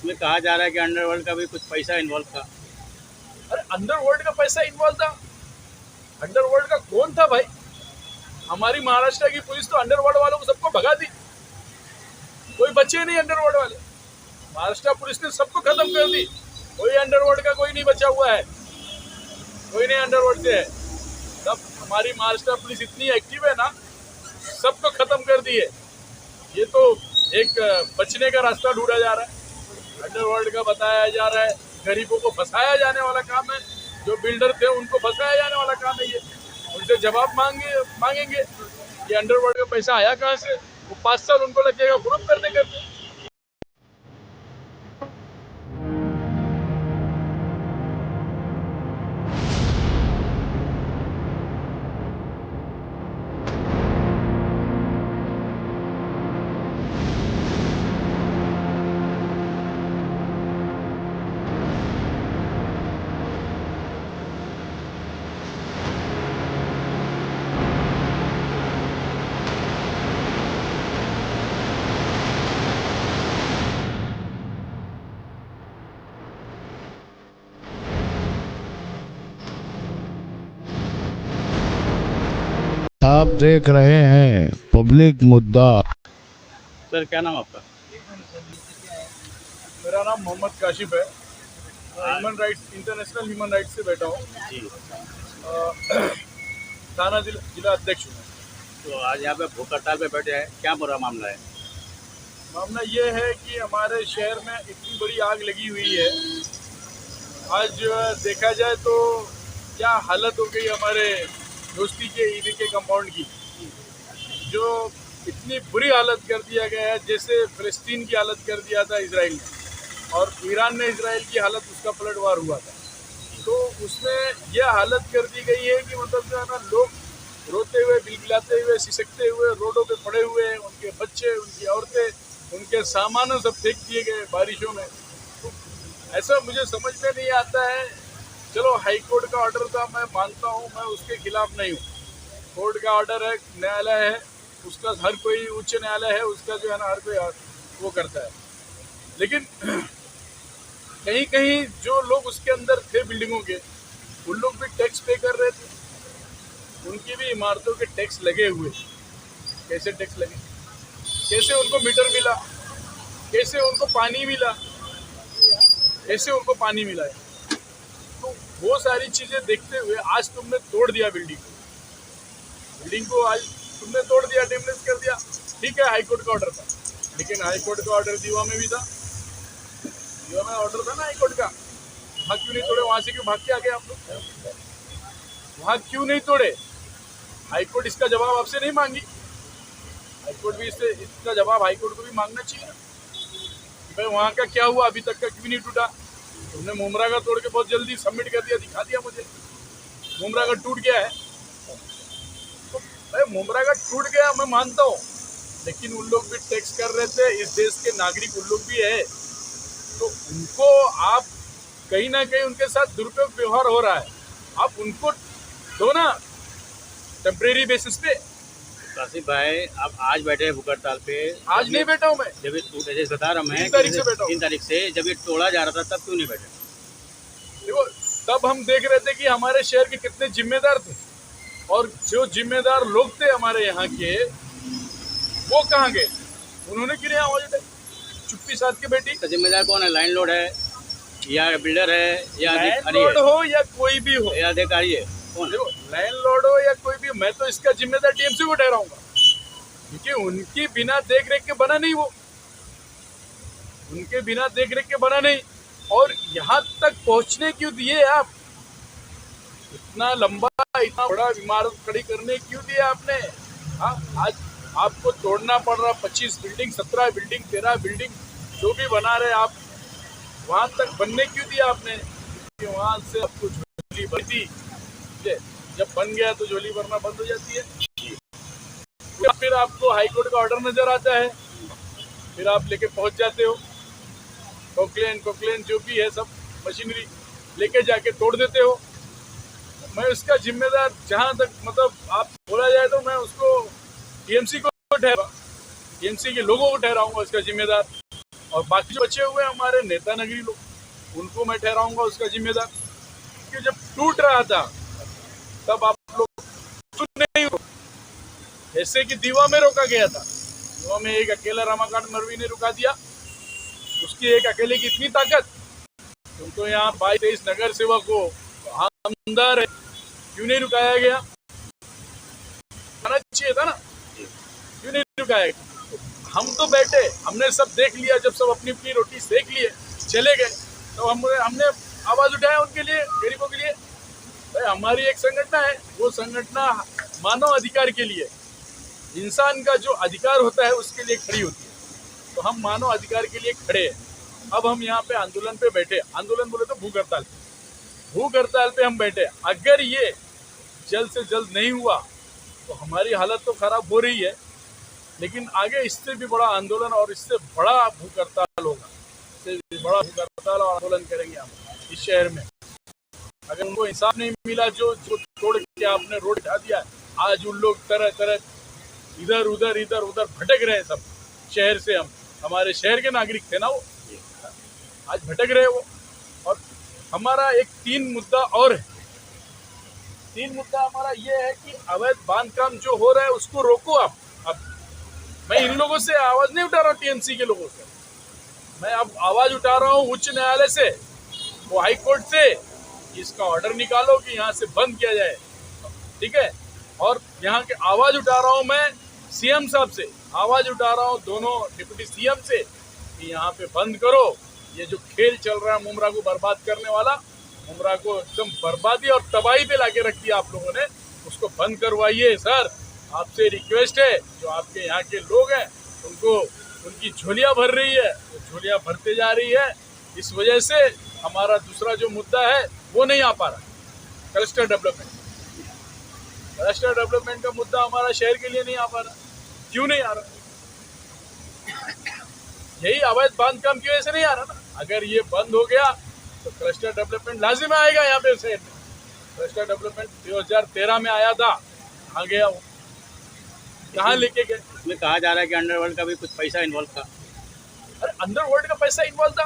उसमें कहा जा रहा है कि अंडरवर्ल्ड का भी कुछ पैसा इन्वॉल्व था। अरे अंडरवर्ल्ड का पैसा इन्वॉल्व था? अंडरवर्ल्ड का कौन था भाई? हमारी महाराष्ट्र की पुलिस तो अंडरवर्ल्ड वालों को सबको भगा दी, कोई बचे नहीं अंडरवर्ल्ड वाले। महाराष्ट्र पुलिस ने सबको खत्म कर दी, कोई अंडरवर्ल्ड का कोई नहीं बचा हुआ है, कोई नहीं अंडरवर्ल्ड से है। सब हमारी महाराष्ट्र पुलिस इतनी एक्टिव है ना, सबको खत्म कर दी है। ये तो एक बचने का रास्ता ढूंढा जा रहा है, अंडरवर्ल्ड का बताया जा रहा है, गरीबों को फंसाया जाने वाला काम है। जो बिल्डर थे उनको फंसाया जाने वाला काम है ये। उनसे जवाब मांगेंगे ये अंडरवर्ल्ड का पैसा आया कहाँ से। वो 5 साल उनको लगेगा प्रूफ करने करते। आप देख रहे हैं पब्लिक मुद्दा। सर क्या नाम आपका? मेरा नाम मोहम्मद काशिफ है, human rights international human rights से बैठा हूँ। जी। थाना जिला अध्यक्ष हूँ। तो आज यहाँ पे भूख हड़ताल पे बैठे हैं, क्या बुरा मामला है? मामला ये है कि हमारे शहर में इतनी बड़ी आग लगी हुई है। आज देखा जाए तो क्या हालत हो गई हमारे दोस्ती के ईदी के कंपाउंड की, जो इतनी बुरी हालत कर दिया गया है जैसे फिलिस्तीन की हालत कर दिया था इसराइल ने, और ईरान ने इसराइल की हालत उसका पलटवार हुआ था। तो उसमें यह हालत कर दी गई है कि मतलब जो है ना, लोग रोते हुए, बिलबिलाते हुए, सिसकते हुए रोडों पे पड़े हुए हैं। उनके बच्चे, उनकी औरतें, उनके सामानों सब फेंक दिए गए बारिशों में। तो ऐसा मुझे समझ में नहीं आता है। चलो हाई कोर्ट का ऑर्डर था, मैं मानता हूँ, मैं उसके खिलाफ नहीं हूँ। कोर्ट का ऑर्डर है, न्यायालय है, उसका हर कोई, उच्च न्यायालय है उसका, जो है ना, हर कोई वो करता है। लेकिन कहीं कहीं जो लोग उसके अंदर थे बिल्डिंगों के, उन लोग भी टैक्स पे कर रहे थे, उनकी भी इमारतों के टैक्स लगे हुए। कैसे टैक्स लगे, कैसे उनको मीटर मिला, कैसे उनको पानी मिला, कैसे उनको पानी मिला है। तो वो सारी चीजें देखते हुए आज तुमने तोड़ दिया बिल्डिंग को आज तुमने तोड़ दिया, डेमोलिश कर दिया। ठीक है, हाईकोर्ट का ऑर्डर था, लेकिन हाईकोर्ट का ऑर्डर दीवा में भी था। दीवा में ऑर्डर था ना हाईकोर्ट का, वहाँ क्यों नहीं तोड़े? वहां से क्यों भाग के आ गए आप लोग? वहाँ क्यों नहीं तोड़े? हाईकोर्ट इसका जवाब आपसे नहीं मांगी? हाईकोर्ट भी इसका जवाब हाईकोर्ट को भी मांगना चाहिए कि भाई वहाँ का क्या हुआ, अभी तक का क्यों नहीं टूटा? तुमने मुमरा का तोड़ के बहुत जल्दी सबमिट कर दिया, दिखा दिया मुझे मुमरा का टूट गया है। तो भाई मुमरा का टूट गया मैं मानता हूँ, लेकिन उन लोग भी टैक्स कर रहे थे, इस देश के नागरिक उन लोग भी है। तो उनको आप कहीं ना कहीं उनके साथ दुरुपयोग व्यवहार हो रहा है, आप उनको दो ना टेम्परेरी बेसिस पे। काशिफ भाई, आप आज बैठे हैं भूख हड़ताल पे? आज नहीं बैठा हूँ मैं, जब ये टूटे, बता रहा मैं 3 तारीख से बैठा हूँ। 3 तारीख से जब ये तोड़ा जा रहा था तब क्यों नहीं बैठे? देखो, तब हम देख रहे थे कि हमारे शहर के कितने जिम्मेदार थे, और जो जिम्मेदार लोग थे हमारे यहाँ के, वो कहाँ गए? उन्होंने क्यों नहीं आवाज उठाई? चुप्पी साध के बैठी। तो जिम्मेदार कौन है? लैंडलॉर्ड है या बिल्डर है या अधिकारी लैंडलॉर्ड है हो या कोई भी हो, या अधिकारी है? कौन है? देखो लैंडलॉर्ड हो या कोई भी, मैं तो इसका जिम्मेदार टीएमसी को ठहराऊंगा, क्योंकि उनकी बिना देख रेख के बना नहीं वो, उनके बिना देख रेख के बना नहीं। और यहाँ तक पहुँचने क्यों दिए आप? इतना लंबा, इतना बड़ा इमारत खड़ी करने क्यों दिया आपने? हाँ, आज आपको तोड़ना पड़ रहा 25 बिल्डिंग, 17 बिल्डिंग, 13 बिल्डिंग जो भी बना रहे आप, वहां तक बनने क्यों दिया आपने? कि वहां से आपको झोली भरती, जब बन गया तो झोली भरना बंद हो जाती है। फिर आपको हाईकोर्ट का ऑर्डर नजर आता है, फिर आप लेके पहुंच जाते हो, कोकलेन जो भी है सब मशीनरी लेके जाके तोड़ देते हो। मैं उसका जिम्मेदार, जहां तक मतलब आप बोला जाए तो मैं उसको टीएमसी को ठहरा, टीएमसी के लोगों को ठहराऊंगा उसका जिम्मेदार। और बाकी जो बचे हुए हमारे नेता नगरी लोग, उनको मैं ठहराऊंगा उसका जिम्मेदार। कि जब टूट रहा था तब आप लोग सुन नहीं हो, ऐसे कि दीवा में रोका गया था। दीवा में एक अकेला रमाकांत मरवी ने रुका दिया, उसकी एक अकेले की इतनी ताकत। तुम तो यहाँ 22-23 नगर सेवक हो, आमदार है, क्यों नहीं रुकाया गया? आना चाहिए था ना, क्यों नहीं रुकाया गया? हम तो बैठे, हमने सब देख लिया, जब सब अपनी अपनी रोटी सेक लिए चले गए तो हमने आवाज उठाया उनके लिए, गरीबों के लिए। भाई हमारी एक संगठन है, वो संगठन मानव अधिकार के लिए, इंसान का जो अधिकार होता है उसके लिए खड़ी होती है। तो हम मानव अधिकार के लिए खड़े हैं। अब हम यहाँ पे आंदोलन पे बैठे, आंदोलन बोले तो भूख हड़ताल पे हम बैठे। अगर ये जल्द से जल्द नहीं हुआ तो हमारी हालत तो खराब हो रही है, लेकिन आगे इससे भी बड़ा आंदोलन और इससे बड़ा भूख हड़ताल होगा, इससे बड़ा भूख हड़ताल और आंदोलन करेंगे हम इस शहर में। अगर उनको इंसाफ नहीं मिला, जो तोड़ के आपने रोड हटा दिया, आज उन लोग तरह तरह इधर उधर भटक रहे हैं सब शहर से। हमारे शहर के नागरिक थे ना वो, आज भटक रहे वो। और हमारा एक 3 मुद्दा और है। 3 मुद्दा हमारा ये है कि अवैध बांधकाम जो हो रहा है उसको रोको आप। अब मैं इन लोगों से आवाज नहीं उठा रहा हूँ, टीएमसी के लोगों से, मैं अब आवाज उठा रहा हूँ उच्च न्यायालय से, वो हाई कोर्ट से, इसका ऑर्डर निकालो कि यहाँ से बंद किया जाए, ठीक है। और यहाँ के आवाज उठा रहा हूँ मैं सीएम साहब से, आवाज उठा रहा हूँ दोनों डिप्टी सीएम से कि यहाँ पे बंद करो। ये जो खेल चल रहा है मुमरा को बर्बाद करने वाला, मुमरा को एकदम बर्बादी और तबाही पे लाके रख दिया आप लोगों ने, उसको बंद करवाइए सर। आपसे रिक्वेस्ट है, जो आपके यहाँ के लोग हैं उनको उनकी झोलियाँ भर रही है, वो झोलियाँ भरते जा रही है। इस वजह से हमारा दूसरा जो मुद्दा है वो नहीं आ पा रहा, क्लस्टर डेवलपमेंट का मुद्दा हमारा शहर के लिए नहीं आ पा रहा। क्यों नहीं आ रहा? यही अवैध बांधकाम की वजह से नहीं आ रहा ना। अगर ये बंद हो गया तो क्लस्टर डेवलपमेंट लाजिम आएगा यहाँ पे शहर में। क्लस्टर डेवलपमेंट 2013 में आया था, कहाँ गया वो, कहाँ लेके गए? इसमें कहा जा रहा है कि अंडरवर्ल्ड का भी कुछ पैसा इन्वॉल्व था। अरे अंडरवर्ल्ड का पैसा इन्वॉल्व था?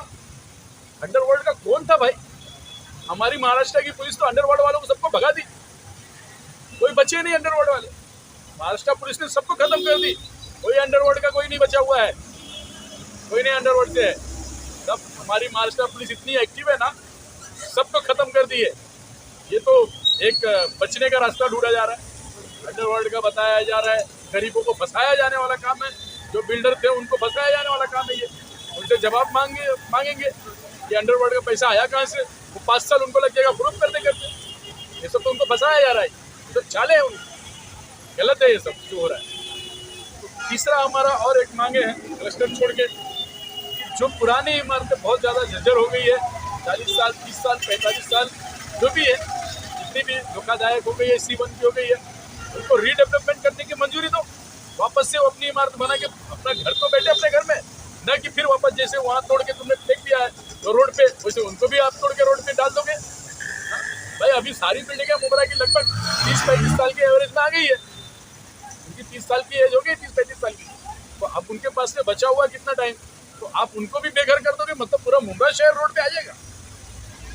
अंडरवर्ल्ड का कौन था भाई? हमारी महाराष्ट्र की पुलिस तो अंडरवर्ल्ड वालों को सबको भगा दी, कोई बचे नहीं अंडरवर्ल्ड वाले। महाराष्ट्र पुलिस ने सबको खत्म कर दी, कोई अंडरवर्ल्ड का कोई नहीं बचा हुआ है, कोई नहीं अंडरवर्ल्ड से है। सब हमारी महाराष्ट्र पुलिस इतनी एक्टिव है ना, सबको खत्म कर दी है। ये तो एक बचने का रास्ता ढूंढा जा रहा है, अंडरवर्ल्ड का बताया जा रहा है, गरीबों को फंसाया जाने वाला काम है। जो बिल्डर थे उनको फंसाया जाने वाला काम है ये। उनसे जवाब मांगेंगे कि अंडरवर्ल्ड का पैसा आया कहाँ से। वो 5 साल उनको लग जाएगा प्रूफ करते। ये सब तो उनको फंसाया जा रहा है, तो चाले है उनको, गलत है ये सब जो हो रहा है। तो तीसरा हमारा और एक मांगे है क्लस्टर छोड़ के, जो पुरानी इमारतें बहुत ज़्यादा जर्जर हो गई है, 40 साल 30 साल 45 साल जो भी है, जितनी भी धोखादायक हो गई है, C1 की हो गई है, उनको रीडेवलपमेंट करने की मंजूरी दो। वापस से वो अपनी इमारत बना के अपना घर तो बैठे अपने घर में, न कि फिर वापस जैसे वहाँ तोड़ के तुमने फेंक दिया है तो रोड पे, वैसे उनको भी आप तोड़ के रोड पे डाल दोगे। भाई अभी सारी बिल्डिंगें मुमरा की लगभग 30-35 साल की एवरेज में आ गई है, उनकी 30 साल की एज हो गई, 30-35 साल की। तो अब उनके पास से बचा हुआ कितना टाइम, तो आप उनको भी बेघर कर दोगे, मतलब पूरा मुमरा शहर रोड पे आ जाएगा,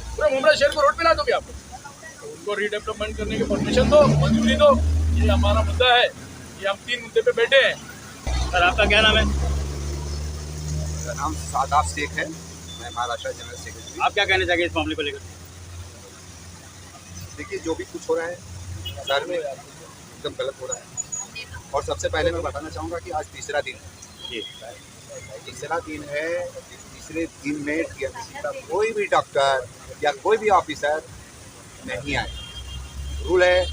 पूरा मुमरा शहर को रोड पे ला दोगे आप। तो उनको रीडेवलपमेंट करने की परमिशन दो, मंजूरी दो। ये हमारा मुद्दा है, ये हम 3 मुद्दे पे बैठे हैं। सर आपका क्या नाम है? मेरा नाम सादाब शेख है, मैं महाराष्ट्र जनरल सेक्रेटरी। आप क्या कहना चाहेंगे इस मामले को लेकर? देखिए जो भी कुछ हो रहा है शहर में एकदम गलत हो रहा है। और सबसे पहले मैं बताना चाहूँगा कि आज तीसरा दिन है, तीसरा दिन है। तीसरे दिन में टीएमसी का कोई भी डॉक्टर या कोई भी ऑफिसर नहीं आए। रूल है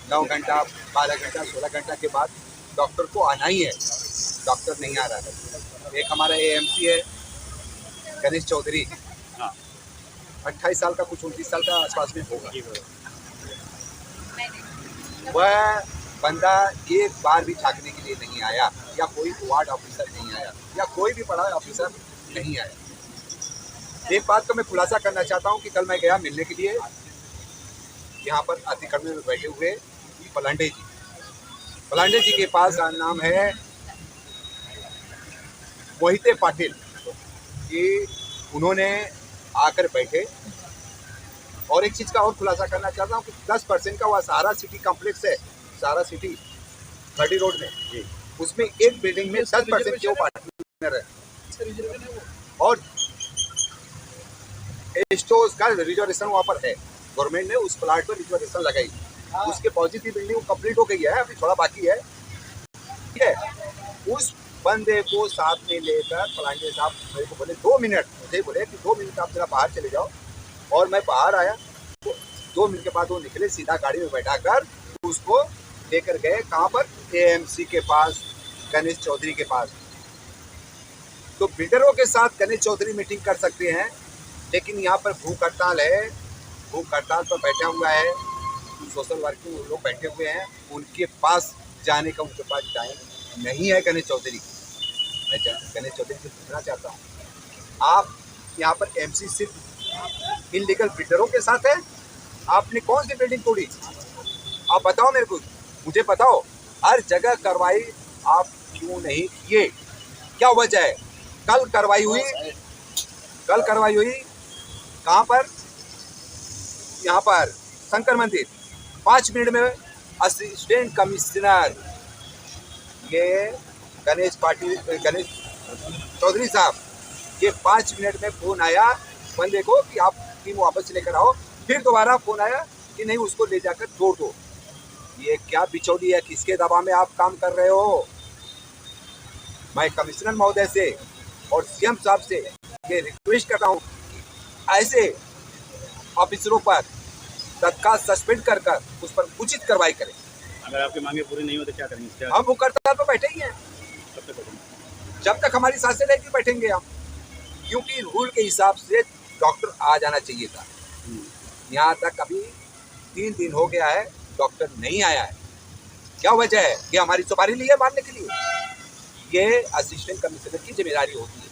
9 घंटा 12 घंटा 16 घंटा के बाद डॉक्टर को आना ही है, डॉक्टर नहीं आ रहा है। एक हमारा एएमसी है गणेश चौधरी, 28 साल का, कुछ 29 साल का आसपास में होगा। वह बंदा एक बार भी झाँकने के लिए नहीं आया, या कोई वार्ड ऑफिसर नहीं आया, या कोई भी बड़ा ऑफिसर नहीं आया। एक बात तो मैं खुलासा करना चाहता हूँ कि कल मैं गया मिलने के लिए, यहाँ पर अतिक्रमण में बैठे हुए पलांडे जी के पास नाम है मोहिते पाटिल, कि उन्होंने आकर बैठे। और एक चीज़ का और खुलासा करना चाहता हूँ कि 10% का वह सहारा सिटी कॉम्प्लेक्स है, सहारा सिटी 30 रोड में, उसमें एक बिल्डिंग में 10% के वो पार्टनर है और स्टोर्स का रिजर्वेशन वहाँ पर है। गवर्नमेंट ने उस प्लाट पर रिजर्वेशन लगाई, उसके पॉजिटिव बिल्डिंग कंप्लीट हो गई है, अभी थोड़ा बाकी है, ठीक है। उस बंदे को साथ में लेकर पलांडे साहब मेरे को बोले 2 मिनट, मुझे बोले कि 2 मिनट आप जरा बाहर चले जाओ। और मैं बाहर आया तो 2 मिनट के बाद वो निकले, सीधा गाड़ी में बैठाकर उसको लेकर गए कहाँ पर, एएमसी के पास, गणेश चौधरी के पास। तो बिल्डरों के साथ गणेश चौधरी मीटिंग कर सकते हैं, लेकिन यहाँ पर भूख हड़ताल है, भूख हड़ताल पर बैठा हुआ है, सोशल वर्किंग लोग बैठे हुए हैं, उनके पास जाने का उनके पास टाइम नहीं है। गणेश चौधरी, मैं गणेश चौधरी से पूछना चाहता हूँ, आप यहाँ पर एमसी सिर्फ इनलीगल बिल्डरों के साथ है? आपने कौन सी बिल्डिंग तोड़ी? आप बताओ मेरे को, मुझे बताओ। हर जगह कार्रवाई आप क्यों नहीं किए, क्या वजह है? कल कार्रवाई हुई, कल कार्रवाई हुई कहाँ पर, यहाँ पर शंकर मंदिर, 5 मिनट में असिस्टेंट कमिश्नर ये गणेश चौधरी साहब, ये 5 मिनट में फोन आया बंदे को कि आप टीम वापस लेकर आओ, फिर दोबारा फोन आया कि नहीं उसको ले जाकर तोड़ दो। ये क्या बिचौली है, किसके दबाव में आप काम कर रहे हो? मैं कमिश्नर महोदय से और सीएम साहब से ये रिक्वेस्ट करता हूँ कि ऐसे ऑफिसरों पर तत्काल सस्पेंड कर उस पर उचित कार्रवाई करें। अगर आपकी मांगे पूरी नहीं हो तो क्या करेंगे? हम भूख हड़ताल पर बैठे ही हैं, जब तक हमारी सांसें रहेगी बैठेंगे हम, क्योंकि रूल के हिसाब से डॉक्टर आ जाना चाहिए था। यहाँ तक अभी 3 दिन हो गया है, डॉक्टर नहीं आया है। क्या वजह है? ये हमारी सुपारी ली है मारने के लिए? ये असिस्टेंट कमिश्नर की जिम्मेदारी होती है।